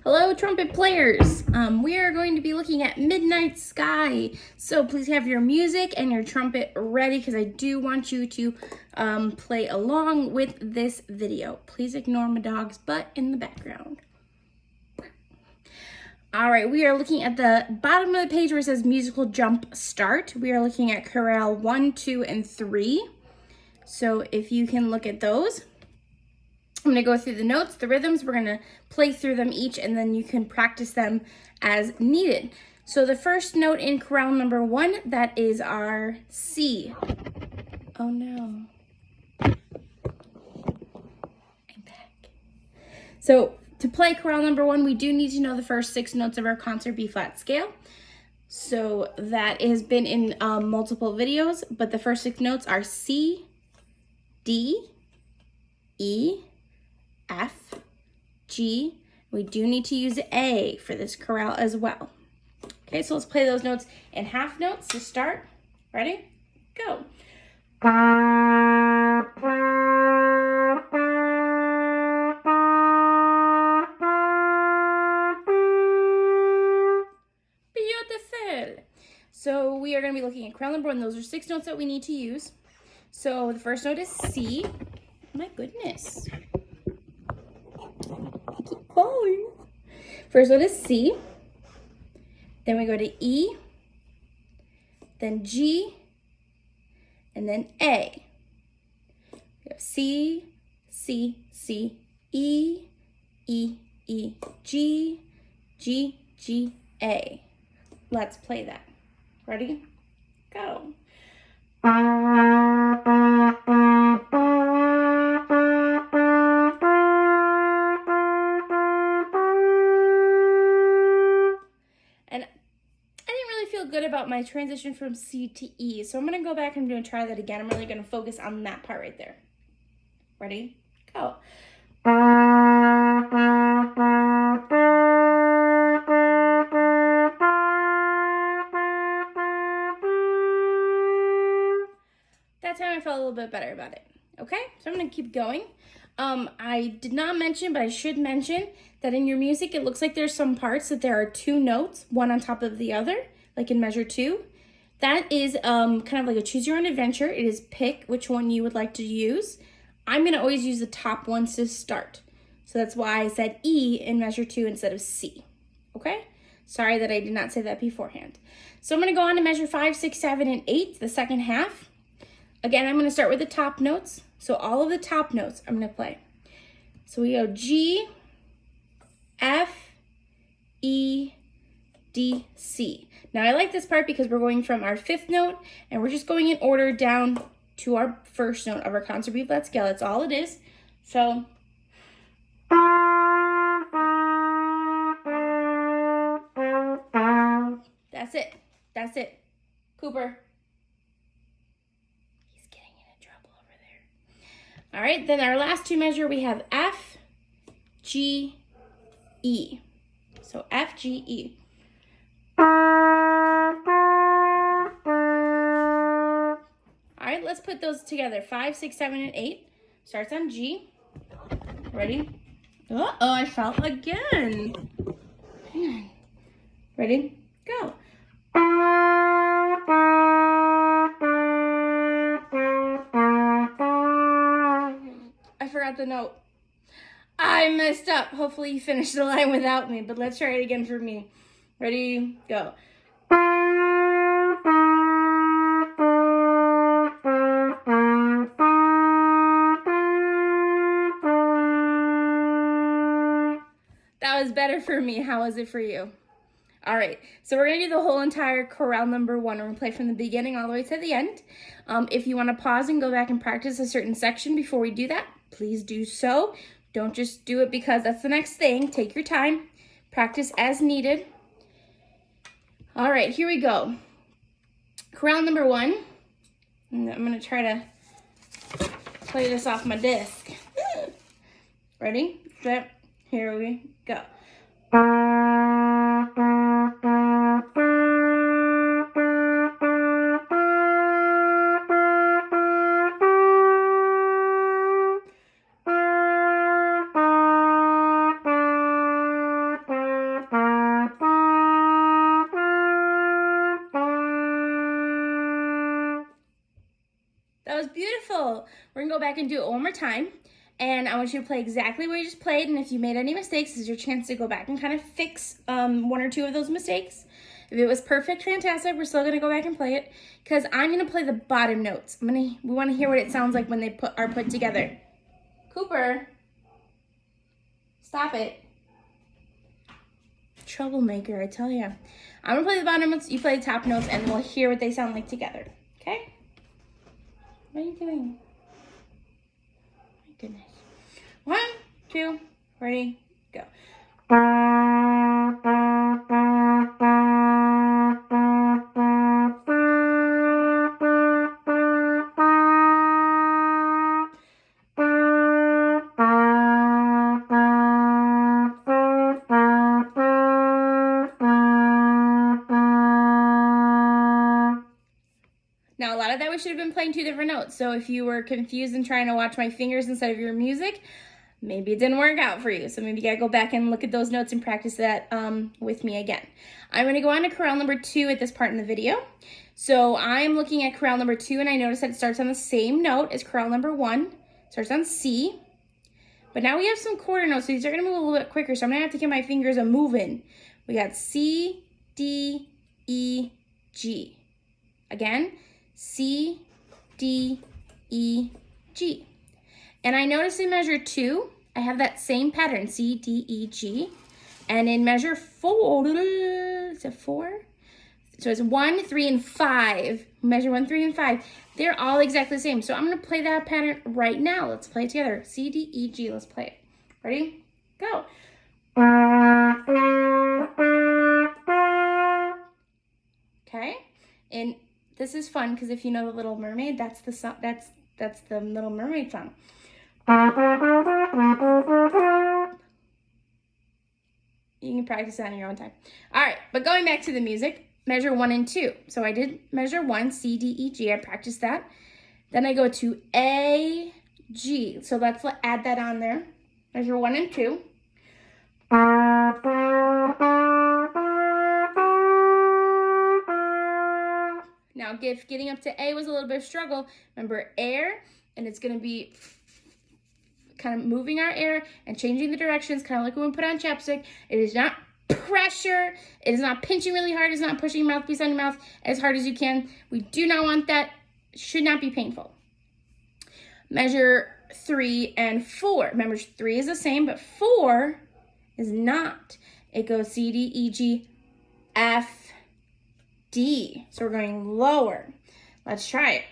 Hello, trumpet players. We are going to be looking at Midnight Sky. So please have your music and your trumpet ready because I do want you to play along with this video. Please ignore my dog's butt in the background. All right, we are looking at the bottom of the page where it says musical jump start. We are looking at chorale 1, 2, and 3. So if you can look at those. I'm going to go through the notes, the rhythms. We're going to play through them each, and then you can practice them as needed. So the first note in chorale number 1, that is our C. Oh no. I'm back. So to play chorale number 1, we do need to know the first 6 notes of our concert B flat scale. So that has been in multiple videos, but the first 6 notes are C, D, E, F, G. We do need to use A for this chorale as well. Okay, so let's play those notes in half notes to start. Ready? Go. Beautiful. So we are going to be looking at chorale number 1. Those are 6 notes that we need to use. So the first note is C. My goodness. Keep falling. First note is C. Then we go to E. Then G. And then A. We have C, C, C, E, E, E, G, G, G, A. Let's play that. Ready? Go. And I didn't really feel good about my transition from C to E, so I'm going to go back and I'm going to try that again. I'm really going to focus on that part right there. Ready? Go. That time I felt a little bit better about it. Okay, so I'm going to keep going. I did not mention, but I should mention that in your music, it looks like there's some parts that there are 2 notes, one on top of the other, like in measure 2. That is kind of like a choose your own adventure. It is pick which one you would like to use. I'm going to always use the top ones to start. So that's why I said E in measure 2 instead of C. Okay? Sorry that I did not say that beforehand. So I'm going to go on to measure 5, 6, 7, and 8, the second half. Again, I'm going to start with the top notes. So all of the top notes I'm going to play. So we go G, F, E, D, C. Now I like this part because we're going from our 5th note and we're just going in order down to our first note of our concert B flat scale. That's all it is. So that's it. That's it. Cooper. All right, then our last 2 measure, we have F, G, E. So F, G, E. All right, let's put those together. 5, 6, 7, and 8. Starts on G. Ready? Uh-oh, I fell again. Hang on. Ready? Go. I forgot the note. I messed up. Hopefully you finished the line without me, but let's try it again for me. Ready? Go. That was better for me. How was it for you? All right, so we're going to do the whole entire chorale number 1. We're going to play from the beginning all the way to the end. If you want to pause and go back and practice a certain section before we do that, please do so. Don't just do it because that's the next thing. Take your time. Practice as needed. All right, here we go. Chorale number 1. I'm going to try to play this off my disc. Ready? Set. Here we go. Wonderful. We're gonna go back and do it one more time. And I want you to play exactly where you just played. And if you made any mistakes, this is your chance to go back and kind of fix one or two of those mistakes. If it was perfect, fantastic. We're still gonna go back and play it because I'm gonna play the bottom notes. We want to hear what it sounds like when they are put together. Cooper, stop it. Troublemaker, I tell you. I'm gonna play the bottom notes, you play the top notes, and we'll hear what they sound like together. Okay? What are you doing? My goodness. 1, 2, ready, go. Now, a lot of that we should have been playing 2 different notes. So if you were confused and trying to watch my fingers instead of your music, maybe it didn't work out for you. So maybe you gotta go back and look at those notes and practice that with me again. I'm gonna go on to chorale number 2 at this part in the video. So I'm looking at chorale number 2 and I notice that it starts on the same note as chorale number 1. It starts on C. But now we have some quarter notes, so these are gonna move a little bit quicker. So I'm gonna have to get my fingers a moving. We got C, D, E, G. Again, C, D, E, G. And I notice in measure 2, I have that same pattern, C, D, E, G. And in measure 4, is it 4? So it's 1, 3, and 5. Measure 1, 3, and 5. They're all exactly the same. So I'm gonna play that pattern right now. Let's play it together. C, D, E, G, let's play it. Ready? Go. Okay, and this is fun because if you know The Little Mermaid, that's the song. That's the Little Mermaid song. You can practice that on your own time. All right, but going back to the music, measure 1 and 2. So I did measure 1, C, D, E, G. I practiced that. Then I go to A, G. So let's add that on there. Measure 1 and 2. Now, if getting up to A was a little bit of a struggle, remember air, and it's going to be kind of moving our air and changing the directions, kind of like when we put on chapstick. It is not pressure. It is not pinching really hard. It's not pushing your mouthpiece on your mouth as hard as you can. We do not want that. It should not be painful. Measure 3 and 4. Remember, 3 is the same, but 4 is not. It goes C, D, E, G, F, D. So we're going lower. Let's try it.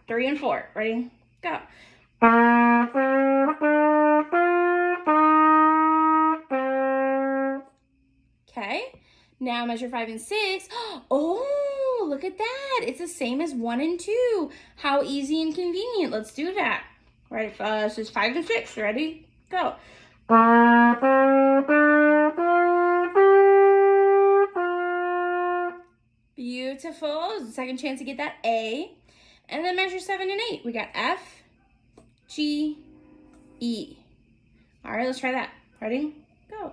3 and 4. Ready? Go. Okay. Now measure 5 and 6. Oh, look at that. It's the same as 1 and 2. How easy and convenient. Let's do that. Right. So it's 5 and 6. Ready? Go. Beautiful. Second chance to get that A. And then measure 7 and 8. We got F, G, E. All right, let's try that. Ready? Go.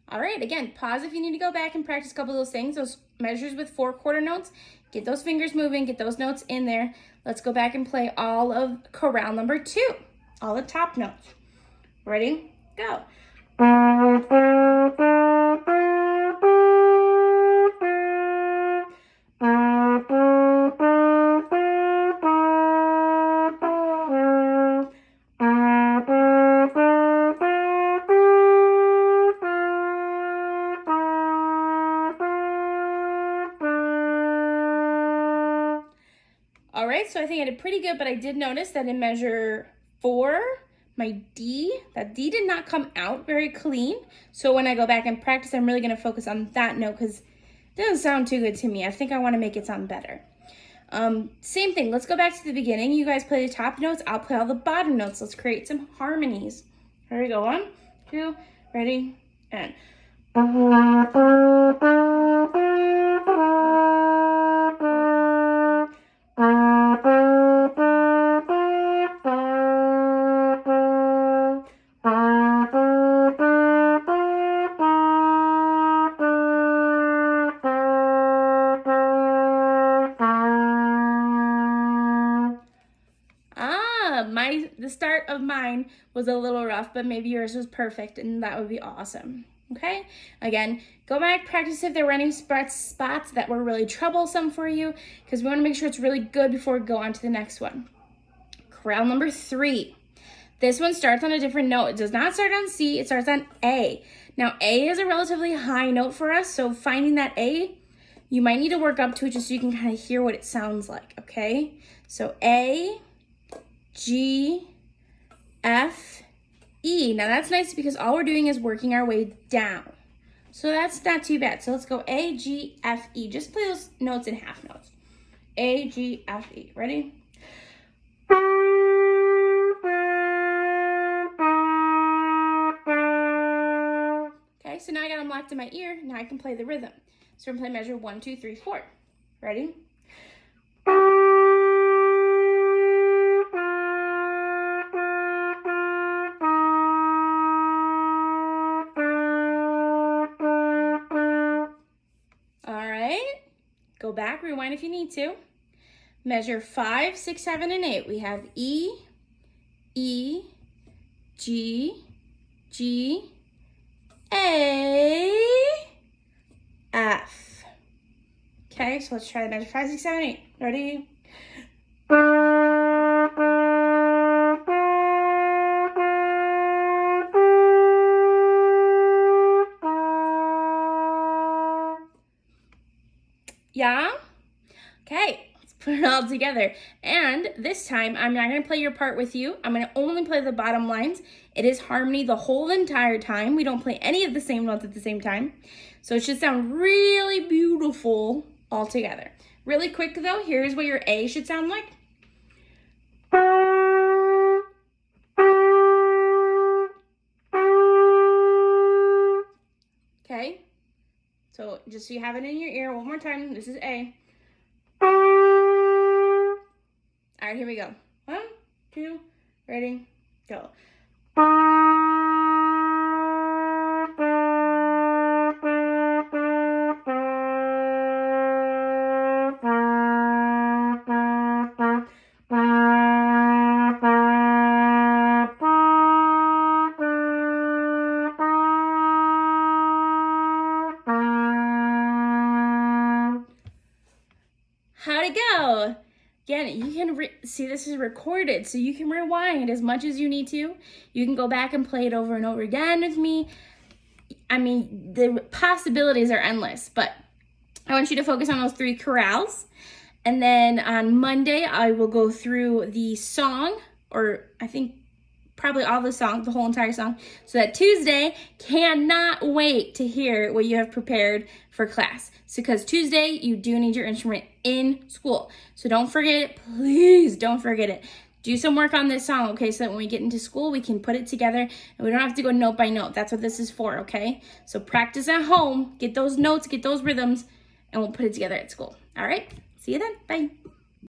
All right, again, pause if you need to go back and practice a couple of those things, those measures with 4 quarter notes. Get those fingers moving, get those notes in there. Let's go back and play all of chorale number 2, all the top notes. Ready? Go. All right, so I think I did pretty good, but I did notice that in measure 4, my D, that D did not come out very clean. So when I go back and practice, I'm really gonna focus on that note because it doesn't sound too good to me. I think I wanna make it sound better. Same thing, let's go back to the beginning. You guys play the top notes, I'll play all the bottom notes. Let's create some harmonies. Here we go, 1, 2, ready, and. The start of mine was a little rough, but maybe yours was perfect, and that would be awesome. Okay? Again, go back, practice if there were any spots that were really troublesome for you, because we want to make sure it's really good before we go on to the next one. Chorale number 3. This one starts on a different note. It does not start on C, it starts on A. Now, A is a relatively high note for us, so finding that A, you might need to work up to it just so you can kind of hear what it sounds like, okay? So A, G, F, E. Now that's nice because all we're doing is working our way down. So that's not too bad. So let's go A, G, F, E. Just play those notes in half notes. A, G, F, E. Ready? Okay, so now I got them locked in my ear. Now I can play the rhythm. So we're gonna play measure 1, 2, 3, 4. Ready? All right. Go back, rewind if you need to. Measure 5, 6, 7, and 8. We have E, E, G, G, A, F. Okay, so let's try the measure 5, 6, 7, 8. Ready? Yeah? Okay, let's put it all together. And this time, I'm not going to play your part with you. I'm going to only play the bottom lines. It is harmony the whole entire time. We don't play any of the same notes at the same time. So it should sound really beautiful all together. Really quick though, here's what your A should sound like. Okay, so just so you have it in your ear, one more time, this is A. All right, here we go. 1, 2, ready, go. How'd it go? Again, you can see this is recorded, so you can rewind as much as you need to. You can go back and play it over and over again with me. I mean, the possibilities are endless, but I want you to focus on those 3 chorales. And then on Monday, I will go through the song, or I think probably all the song, the whole entire song, so that Tuesday, cannot wait to hear what you have prepared for class. So because Tuesday, you do need your instrument in school. So don't forget it, please don't forget it. Do some work on this song, okay, so that when we get into school, we can put it together and we don't have to go note by note. That's what this is for, okay? So practice at home, get those notes, get those rhythms, and we'll put it together at school. All right? See you then. Bye.